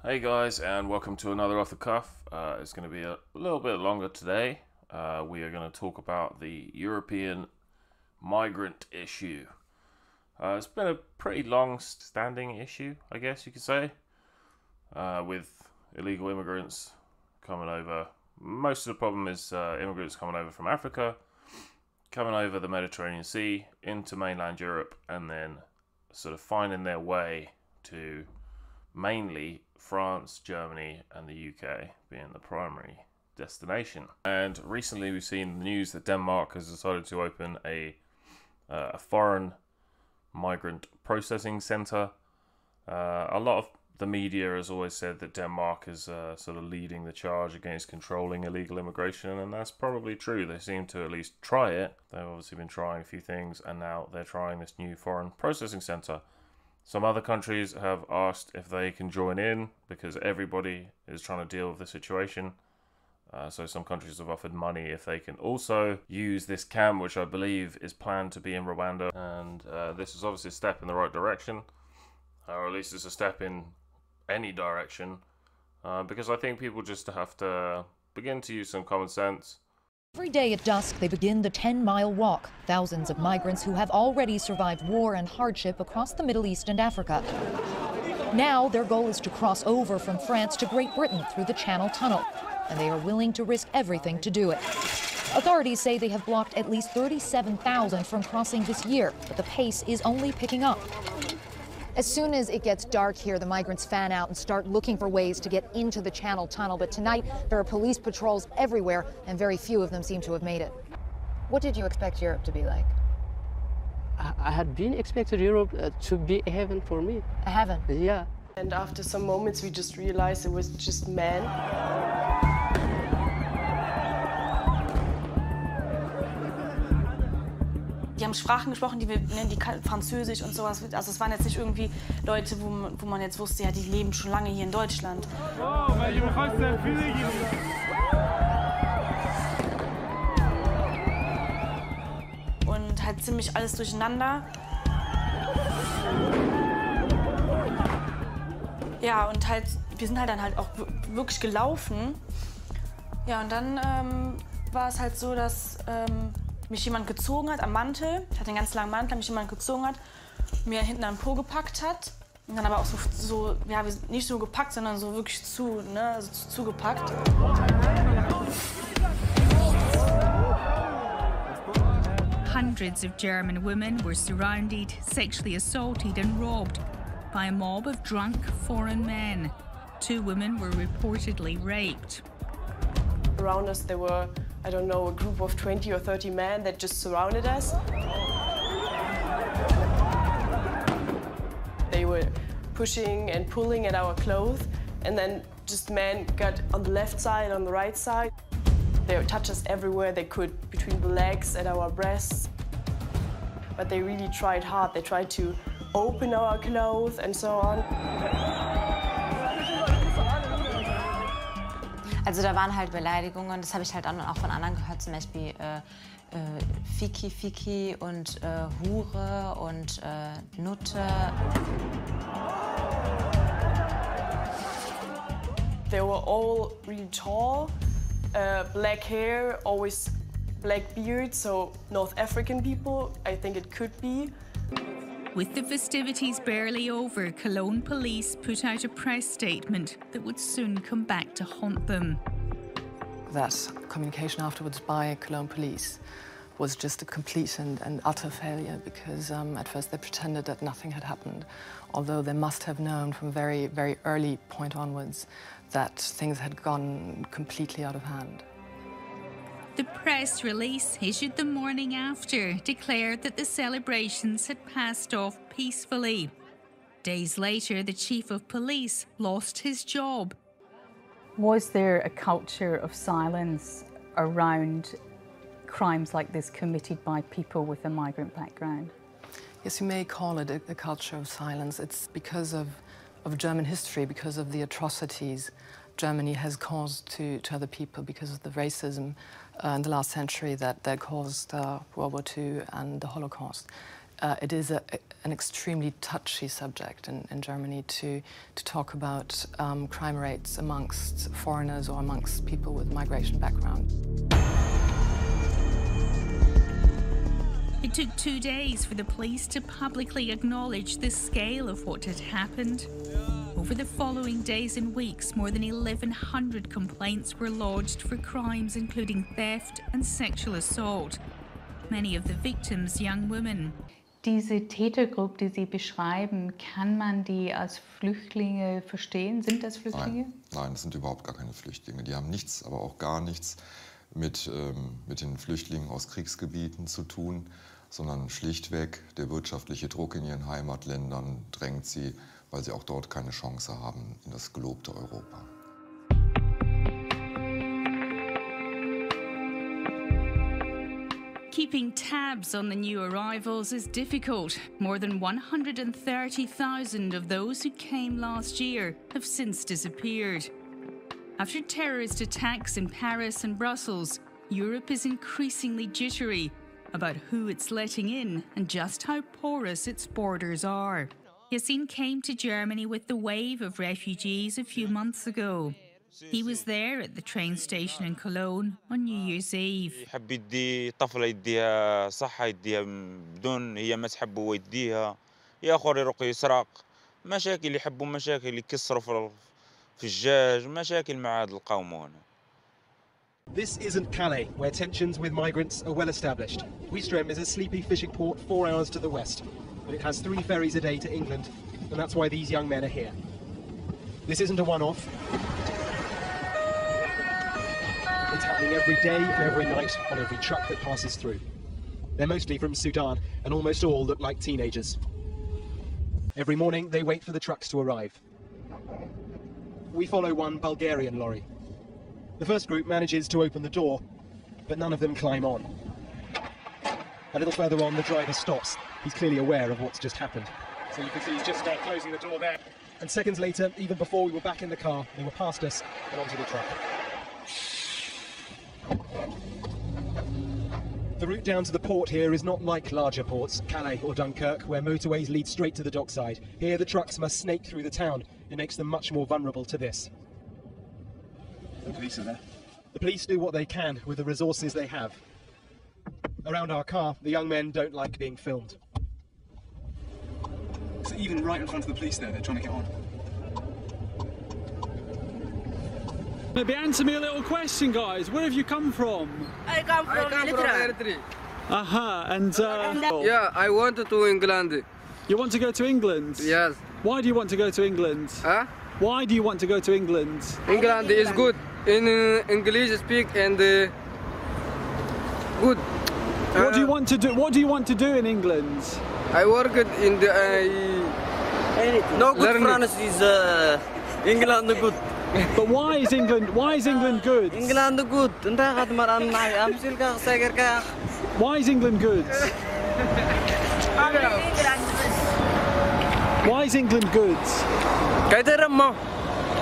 Hey guys, and welcome to another Off the Cuff. It's going to be a little bit longer today. We are going to talk about the European migrant issue. It's been a pretty long-standing issue, I guess you could say, with illegal immigrants coming over. Most of the problem is immigrants coming over from Africa, coming over the Mediterranean Sea into mainland Europe, and then sort of finding their way to mainly France, Germany, and the UK being the primary destination. And recently we've seen the news that Denmark has decided to open a foreign migrant processing centre. A lot of the media has always said that Denmark is sort of leading the charge against controlling illegal immigration, and that's probably true. They seem to at least try it. They've obviously been trying a few things, and now they're trying this new foreign processing centre. Some other countries have asked if they can join in because everybody is trying to deal with the situation. So some countries have offered money if they can also use this camp, which I believe is planned to be in Rwanda. And this is obviously a step in the right direction, or at least it's a step in any direction, because I think people just have to begin to use some common sense. Every day at dusk, they begin the 10-mile walk. Thousands of migrants who have already survived war and hardship across the Middle East and Africa. Now, their goal is to cross over from France to Great Britain through the Channel Tunnel, and they are willing to risk everything to do it. Authorities say they have blocked at least 37,000 from crossing this year, but the pace is only picking up. As soon as it gets dark here, the migrants fan out and start looking for ways to get into the Channel Tunnel. But tonight, there are police patrols everywhere, and very few of them seem to have made it. What did you expect Europe to be like? I had been expected Europe to be a heaven for me. A heaven? Yeah. And after some moments, we just realized it was just men. Die haben Sprachen gesprochen, die Französisch und sowas. Also es waren jetzt nicht irgendwie Leute, wo man jetzt wusste, ja, die leben schon lange hier in Deutschland. Und halt ziemlich alles durcheinander. Ja, und halt, wir sind halt dann halt auch wirklich gelaufen. Ja, und dann war es halt so, dass mich jemand gezogen hat am Mantel. Ich hatte einen ganz langen Mantel, mich jemand gezogen hat, mir hinten am Po gepackt hat. Und dann aber auch so ja, nicht so gepackt, sondern so wirklich zugepackt. Hundreds of German women were surrounded, sexually assaulted and robbed by a mob of drunk foreign men. 2 women were reportedly raped. Around us, there were, I don't know, a group of 20 or 30 men that just surrounded us. They were pushing and pulling at our clothes, and then just men got on the left side, on the right side. They touched us everywhere they could, between the legs, at our breasts. But they really tried hard. They tried to open our clothes and so on. Also da waren halt Beleidigungen, das habe ich halt auch von anderen gehört, zum Beispiel Fiki Fiki und Hure und Nutte. They were all really tall, black hair, always black beard, so North African people, I think it could be. With the festivities barely over, Cologne police put out a press statement that would soon come back to haunt them. That communication afterwards by Cologne police was just a complete and utter failure because at first they pretended that nothing had happened, although they must have known from a very, very early point onwards that things had gone completely out of hand. The press release issued the morning after declared that the celebrations had passed off peacefully. Days later, the chief of police lost his job. Was there a culture of silence around crimes like this committed by people with a migrant background? Yes, you may call it a culture of silence. It's because of German history, because of the atrocities Germany has caused to other people, because of the racism in the last century that caused World War II and the Holocaust. it is an extremely touchy subject in Germany to talk about crime rates amongst foreigners or amongst people with migration background. It took 2 days for the police to publicly acknowledge the scale of what had happened. Over the following days and weeks, more than 1,100 complaints were lodged for crimes including theft and sexual assault. Many of the victims young women. Diese Tätergruppe, die Sie beschreiben, kann man die als Flüchtlinge verstehen? Sind das Flüchtlinge? Nein, das sind überhaupt gar keine Flüchtlinge. Die haben nichts, aber auch gar nichts mit den Flüchtlingen aus Kriegsgebieten zu tun, sondern schlichtweg der wirtschaftliche Druck in ihren Heimatländern drängt sie, weil sie auch dort keine Chance haben in das gelobte Europa. Keeping tabs on the new arrivals is difficult. More than 130,000 of those who came last year have since disappeared. After terrorist attacks in Paris and Brussels, Europe is increasingly jittery about who it's letting in and just how porous its borders are. Yassine came to Germany with the wave of refugees a few months ago. He was there at the train station in Cologne on New Year's Eve. يحب يدي طفلة يديها صحة يديها بدون هي ما تحب هو يديها يا آخر يروح يسرق مشاكل يحبوا مشاكل يكسروا في الجاج مشاكل مع هذا القوم هنا. This isn't Calais, where tensions with migrants are well established. Ouistreham is a sleepy fishing port 4 hours to the west, but it has 3 ferries a day to England, and that's why these young men are here. This isn't a one-off. It's happening every day and every night on every truck that passes through. They're mostly from Sudan, and almost all look like teenagers. Every morning, they wait for the trucks to arrive. We follow one Bulgarian lorry. The first group manages to open the door, but none of them climb on. A little further on, the driver stops. He's clearly aware of what's just happened. So you can see he's just closing the door there. And seconds later, even before we were back in the car, they were past us and onto the truck. The route down to the port here is not like larger ports, Calais or Dunkirk, where motorways lead straight to the dockside. Here the trucks must snake through the town. It makes them much more vulnerable to this. The police are there. The police do what they can with the resources they have. Around our car, the young men don't like being filmed. So even right in front of the police there, they're trying to get on. Maybe answer me a little question, guys. Where have you come from? I come from Eritrea. Aha, and yeah, I want to England. You want to go to England? Yes. Why do you want to go to England? Huh? Why do you want to go to England? England is good. In English speak and good. What do you want to do? What do you want to do in England? I work in the. No good. France is England good. But why is England? Why is England good? England good. Why is England good? Why is England good?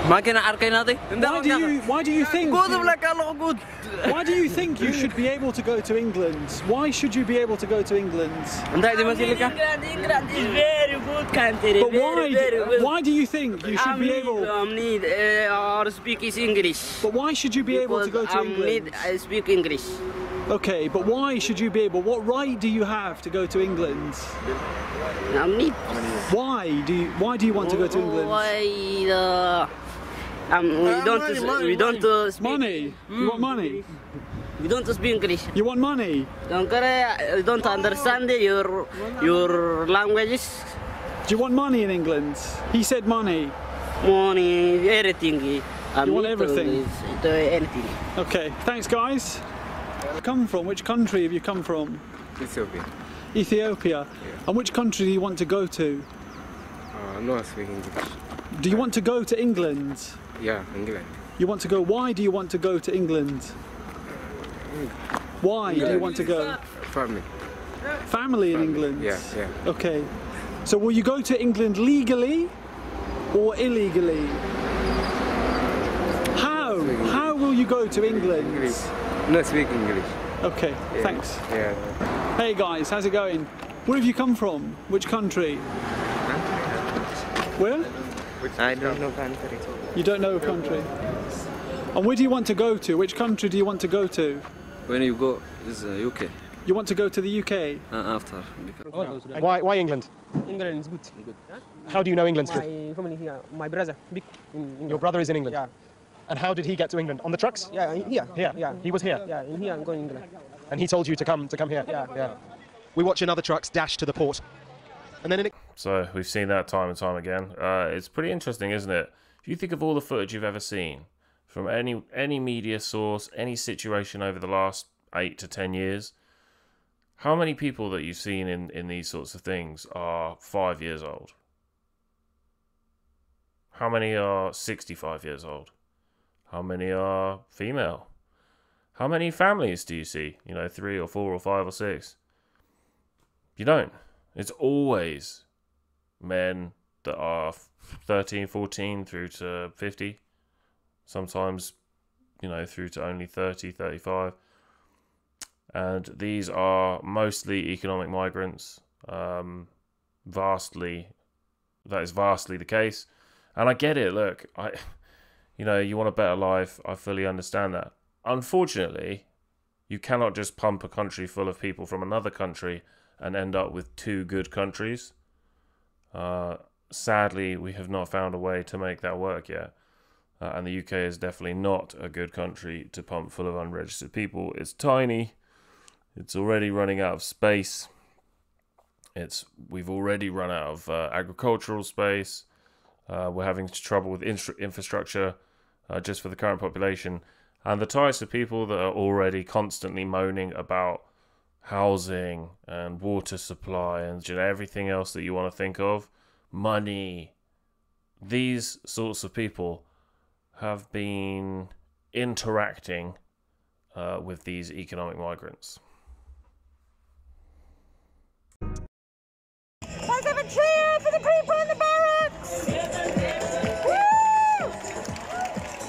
Why do you think? Why do you think you should be able to go to England? Why should you be able to go to England? England is very good country. But why do you think you should be able? Or speak English. But why should you be able to go to England? I speak English. Okay, but why should you be able? What right do you have to go to England? Why do you want to go to England? We don't speak money. You want money? We don't speak English. You want money? Don't understand your languages. Do you want money in England? He said money. Money, everything. You want everything? Anything. Okay, thanks guys. Come from? Which country have you come from? Ethiopia. Ethiopia. Yeah. And which country do you want to go to? No, I speak English. Do you want to go to England? Yeah, England. You want to go? Why do you want to go to England? Why do you want to go? Family. Family in England? Yeah, yeah. Okay. So will you go to England legally or illegally? How will you go to England? English. No, speak English. Okay, yeah. thanks. Yeah. Hey guys, how's it going? Where have you come from? Which country? Where? I don't know country. You don't know a country. And where do you want to go to? Which country do you want to go to? When you go, is UK. You want to go to the UK? After. Why England? England is good. How do you know England's good? My family here, my brother, big. Your brother is in England? Yeah. And how did he get to England? On the trucks? Yeah, here. Here? Yeah. He was here? Yeah, in here I'm going England. And he told you to come here? Yeah. We watch another trucks dash to the port. And then So we've seen that time and time again. It's pretty interesting, isn't it? If you think of all the footage you've ever seen from any media source, any situation over the last 8 to 10 years, how many people that you've seen in these sorts of things are 5 years old? How many are 65 years old? How many are female? How many families do you see? 3 or 4 or 5 or 6? You don't. It's always men that are 13, 14 through to 50. Sometimes, through to only 30, 35. And these are mostly economic migrants. That is vastly the case. And I get it. Look, you want a better life. I fully understand that. Unfortunately, you cannot just pump a country full of people from another country and end up with 2 good countries. Sadly, we have not found a way to make that work yet. And the UK is definitely not a good country to pump full of unregistered people. It's tiny. It's already running out of space. We've already run out of agricultural space. We're having trouble with infrastructure just for the current population. And the types of people that are already constantly moaning about housing and water supply and everything else that you want to think of, money. These sorts of people have been interacting with these economic migrants. Let's have a cheer for the people in the barracks! Woo!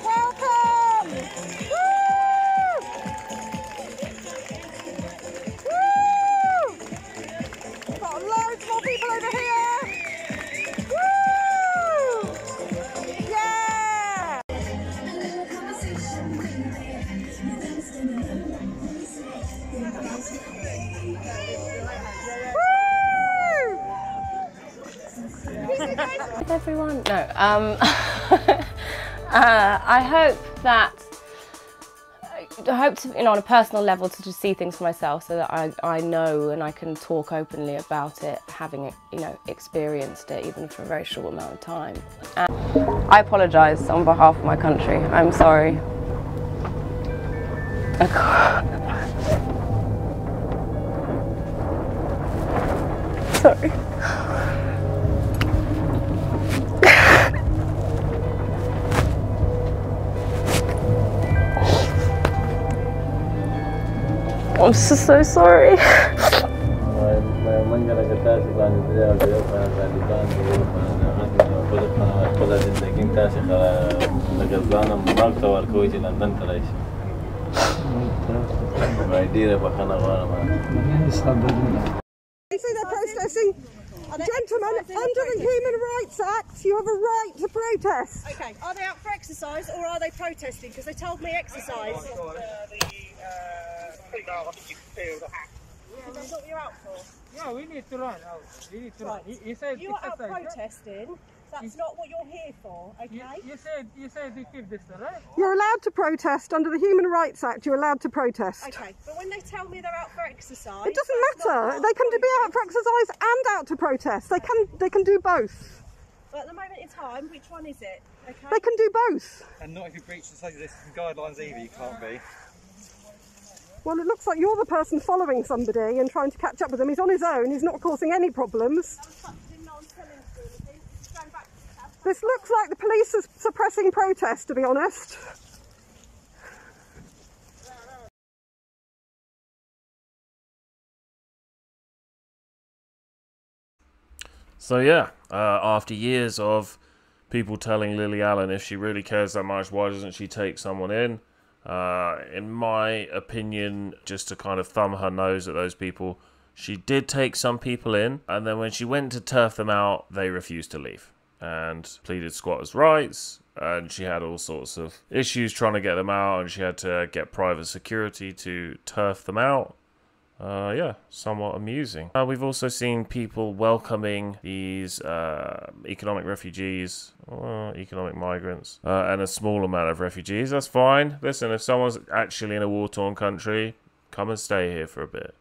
Welcome! Woo! Woo! We've got loads more people over here! Woo! Yeah! Everyone? No. I hope to, on a personal level, to just see things for myself, so that I know and I can talk openly about it, having experienced it, even for a very short amount of time. And I apologise on behalf of my country. I'm sorry. Sorry. I'm so sorry. You see they're protesting? Gentlemen, under the Human Rights Act, you have a right to protest. Okay, are they out for exercise or are they protesting? Because they told me exercise. That's what you're out for? Yeah, we need to run out. We need to run. He said you are out exercise, protesting. That's not what you're here for, okay? You said you keep this, right? You're allowed to protest under the Human Rights Act. You're allowed to protest. Okay, but when they tell me they're out for exercise, it doesn't matter. They can be out for exercise and out to protest. They can do both. But at the moment in time, which one is it? Okay. They can do both. And not if you breach the social distancing guidelines either. You can't be. Well, it looks like you're the person following somebody and trying to catch up with him. He's on his own. He's not causing any problems. This looks like the police are suppressing protest, to be honest. So yeah, after years of people telling Lily Allen if she really cares that much, why doesn't she take someone in my opinion, just to kind of thumb her nose at those people, She did take some people in, and then when she went to turf them out, they refused to leave and pleaded squatters' rights. And she had all sorts of issues trying to get them out, and she had to get private security to turf them out. Yeah, somewhat amusing. We've also seen people welcoming these economic refugees, economic migrants, and a small amount of refugees. That's fine. Listen, if someone's actually in a war-torn country, come and stay here for a bit.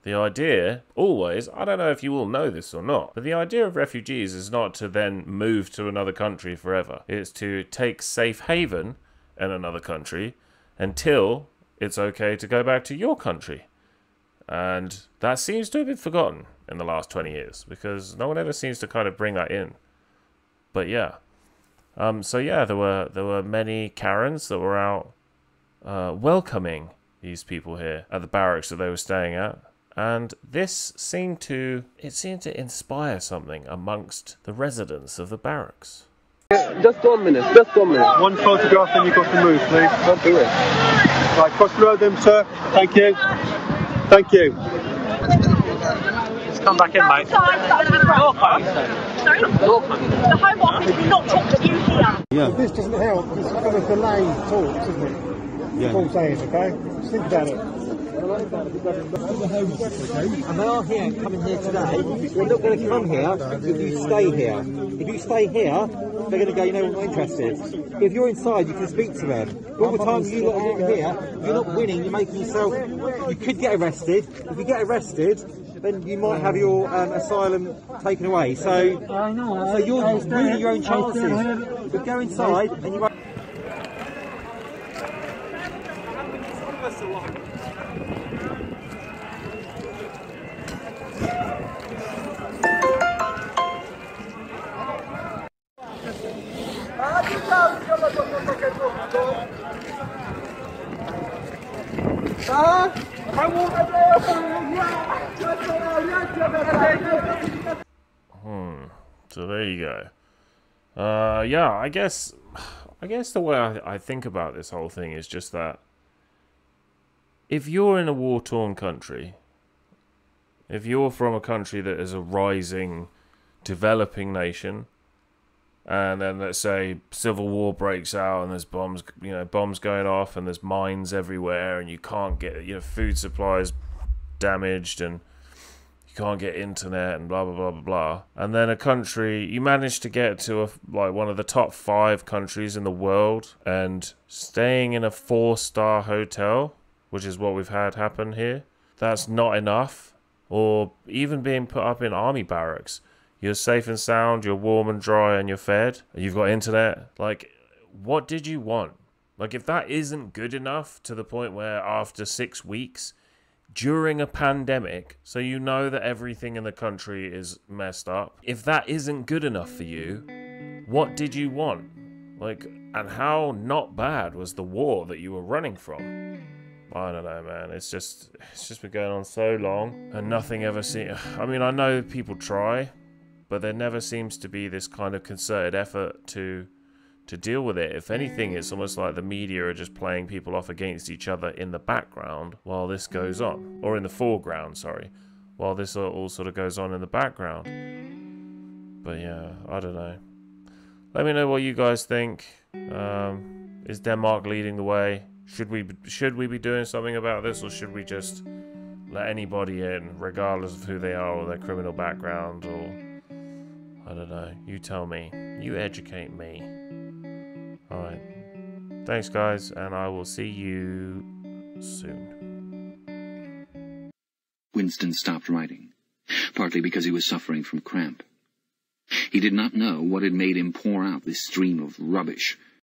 The idea, always, I don't know if you all know this or not, but the idea of refugees is not to then move to another country forever. It's to take safe haven in another country until it's okay to go back to your country. And that seems to have been forgotten in the last 20 years because no one ever seems to kind of bring that in. But yeah. So yeah, there were many Karens that were out welcoming these people here at the barracks that they were staying at. And this seemed to inspire something amongst the residents of the barracks. Just 1 minute, just 1 minute. One photograph and you've got to move, please. Don't do it. Right, cross the road then, sir. Thank you. Thank you. Just come back in, mate. Sorry? The Home Office did not talk to you here. Yeah. But this doesn't help, it's kind of delayed talks, isn't it? Yeah. That's all I'm saying, okay? Just think about it. And they are here, coming here today. They're not going to come here if you stay here. If you stay here, they're going to go, you know, we're not interested. If you're inside, you can speak to them. But all the time you lot are here, you're not winning, you're making yourself, you could get arrested. If you get arrested, then you might have your asylum taken away. So you're losing your own chances. But go inside and you won't. So there you go. Yeah, I guess the way I think about this whole thing is just that if you're in a war-torn country, if you're from a country that is a rising, developing nation, and then let's say civil war breaks out and there's bombs going off and there's mines everywhere and you can't get, food supplies damaged and you can't get internet and blah, blah, blah, blah, blah. And then a country, you manage to get to one of the top 5 countries in the world and staying in a 4-star hotel, which is what we've had happen here. That's not enough. Or even being put up in army barracks. You're safe and sound, you're warm and dry and you're fed. You've got internet. Like, what did you want? Like, if that isn't good enough to the point where after 6 weeks, during a pandemic, so you know that everything in the country is messed up. If that isn't good enough for you, what did you want? Like, and how not bad was the war that you were running from? I don't know, man. It's just been going on so long and nothing ever seems... I mean, I know people try, but there never seems to be this kind of concerted effort to deal with it. If anything, it's almost like the media are just playing people off against each other in the background while this goes on. Or in the foreground, sorry. While this all sort of goes on in the background. But yeah, I don't know. Let me know what you guys think. Is Denmark leading the way? Should we be doing something about this, or should we just let anybody in, regardless of who they are or their criminal background, or... I don't know. You tell me. You educate me. Alright. Thanks, guys, and I will see you soon. Winston stopped writing, partly because he was suffering from cramp. He did not know what had made him pour out this stream of rubbish